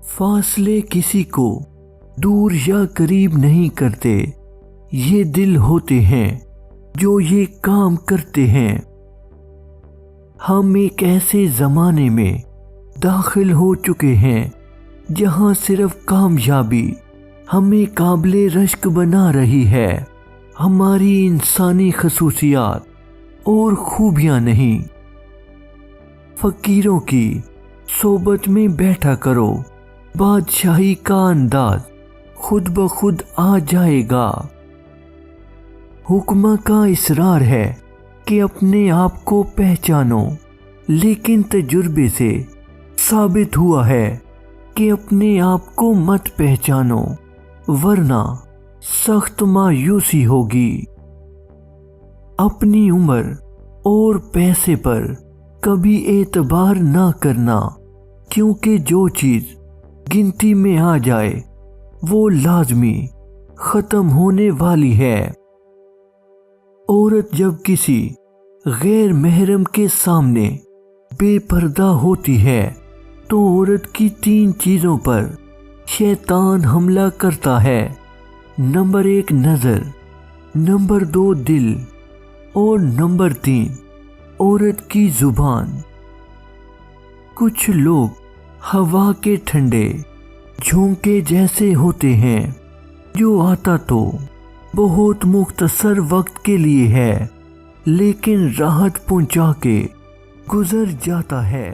فاصلے کسی کو دور یا قریب نہیں کرتے، یہ دل ہوتے ہیں جو یہ کام کرتے ہیں۔ ہم ایک ایسے زمانے میں داخل ہو چکے ہیں جہاں صرف کامیابی ہمیں قابل رشک بنا رہی ہے، ہماری انسانی خصوصیات اور خوبیاں نہیں۔ فقیروں کی صحبت میں بیٹھا کرو، بادشاہی کا انداز خود بخود آ جائے گا۔ حکمہ کا اصرار ہے کہ اپنے آپ کو پہچانو، لیکن تجربے سے ثابت ہوا ہے کہ اپنے آپ کو مت پہچانو ورنہ سخت مایوسی ہوگی۔ اپنی عمر اور پیسے پر کبھی اعتبار نہ کرنا، کیونکہ جو چیز گنتی میں آ جائے وہ لازمی ختم ہونے والی ہے۔ عورت جب کسی غیر محرم کے سامنے بے پردہ ہوتی ہے تو عورت کی 3 چیزوں پر شیطان حملہ کرتا ہے۔ نمبر 1 نظر، نمبر 2 دل اور نمبر 3 عورت کی زبان۔ کچھ لوگ ہوا کے ٹھنڈے جھونکے جیسے ہوتے ہیں جو آتا تو بہت مختصر وقت کے لیے ہے لیکن راحت پہنچا کے گزر جاتا ہے۔